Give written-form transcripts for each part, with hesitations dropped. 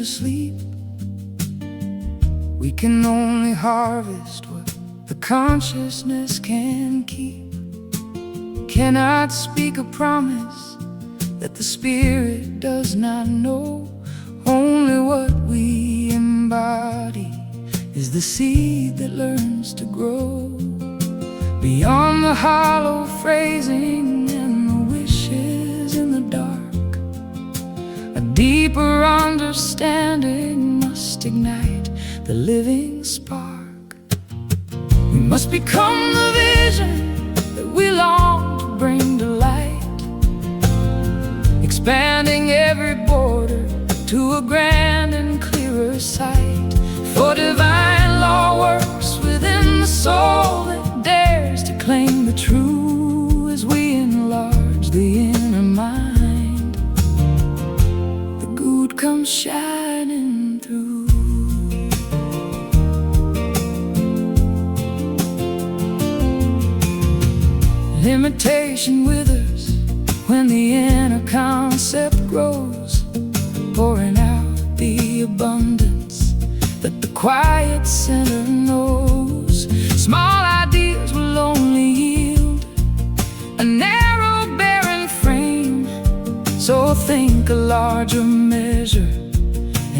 asleep. We can only harvest what the consciousness can keep. Cannot speak a promise that the spirit does not know. Only what we embody is the seed that learns to grow. Beyond the hollow phrasing and the wishes in the dark, a deeper understanding must ignite the living spark. We must become the vision that we long to bring to light, expanding every border to a grand and clearer sight. For divine law works within the soul that dares to claim the true as we enlarge the inner mind. The good comes shining through. Limitation withers when the inner concept grows, pouring out the abundance that the quiet center knows. Small ideas will only yield a narrow, barren frame. So think a larger measure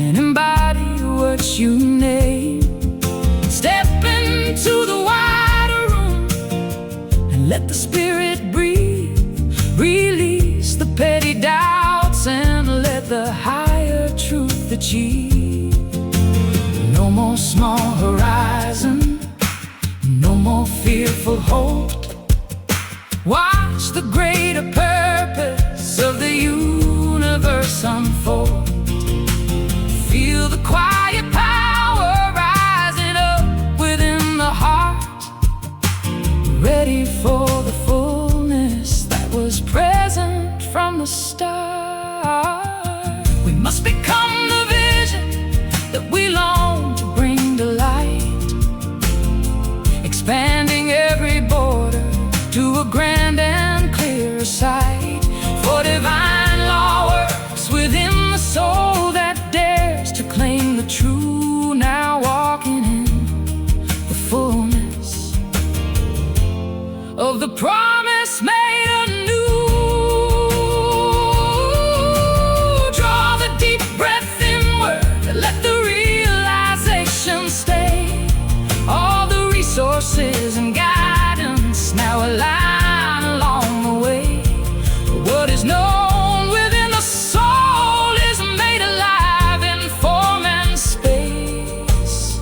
and embody what you name. Step into the wider room and let the spirit breathe. Release the petty doubts and let the higher truth achieve. No more small horizon, no more fearful hope. Watch the greater purpose of the universe unfold. Feel the quiet power rising up within the heart, ready for the fullness that was present from the start. We must become the vision that we long to bring to light, expanding every border to a grand and clear sight. For divine law works within the soul that dares to claim the true, now walking in the fullness of the promise made anew. Draw the deep breath inward, let the realization stay. All the resources and guidance now align along the way. What is known within the soul is made alive in form and space,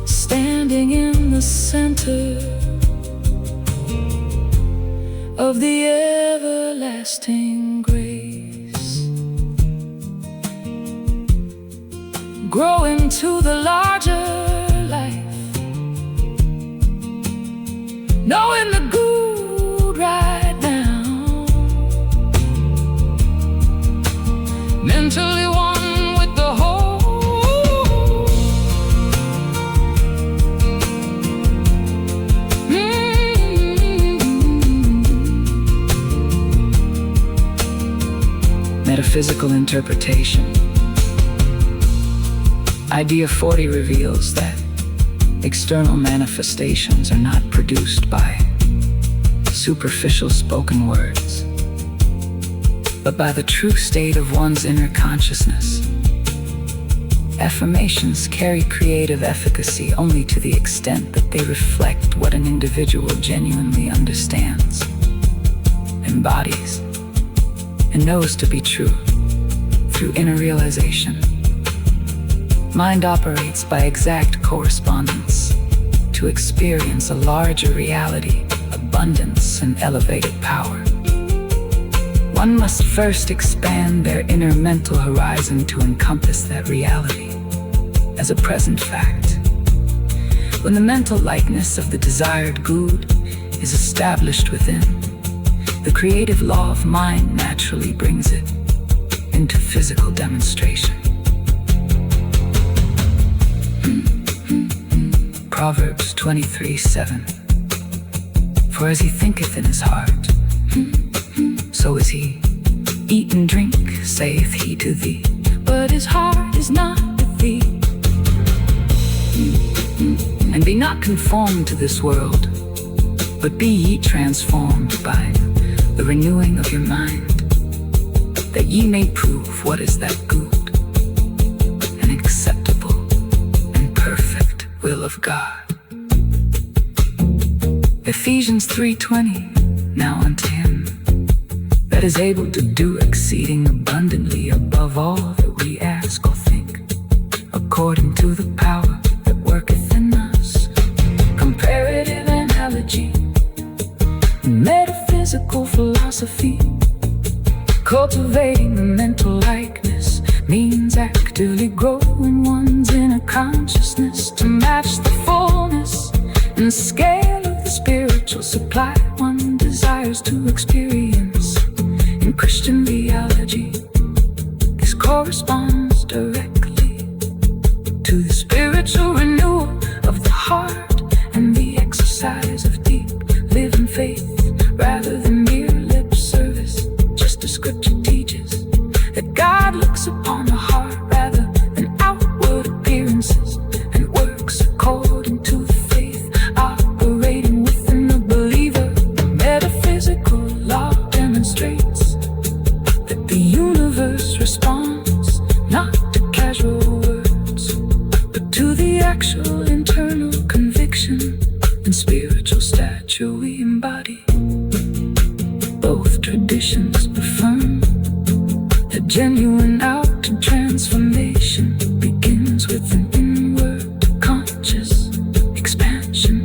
standing in the center of the everlasting grace, growing to the larger life, knowing the good right now, mentally one with the whole. Metaphysical interpretation. Idea 40 reveals that external manifestations are not produced by superficial spoken words, but by the true state of one's inner consciousness. Affirmations carry creative efficacy only to the extent that they reflect what an individual genuinely understands, embodies, and knows to be true through inner realization. Mind operates by exact correspondence to experience a larger reality, abundance, and elevated power. One must first expand their inner mental horizon to encompass that reality as a present fact. When the mental likeness of the desired good is established within, the creative law of mind naturally brings it into physical demonstration. Proverbs 23:7. For as he thinketh in his heart, so is he. Eat and drink, saith he to thee, but his heart is not with thee. And be not conformed to this world, but be ye transformed by the renewing of your mind, that ye may prove what is that good and acceptable and perfect will of God. Ephesians 3:20. Now unto him that is able to do exceeding abundantly above all that we ask or think, according to the power that worketh in us. Comparative analogy, metaphysical philosophy, cultivating the mental likeness means actively growing one's inner consciousness to match the fullness and scale of the spiritual supply one desires to experience. In Christian theology, this corresponds directly to the spiritual renewal of the heart and the exercise of deep living faith rather than mere lip service. Just as scripture teaches that God looks upon the heart rather than outward appearances and works according to the faith operating within the believer. Metaphysical law demonstrates that the universe responds not to casual words, but to the actual internal conviction and spiritual stature we embody. Both traditions affirm that genuine outward transformation begins with an inward conscious expansion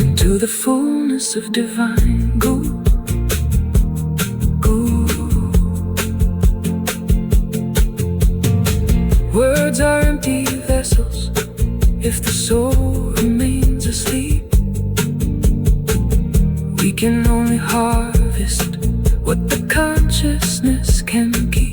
into the fullness of divine good. Words are empty vessels if the soul remains asleep. We can only harvest what the consciousness can keep.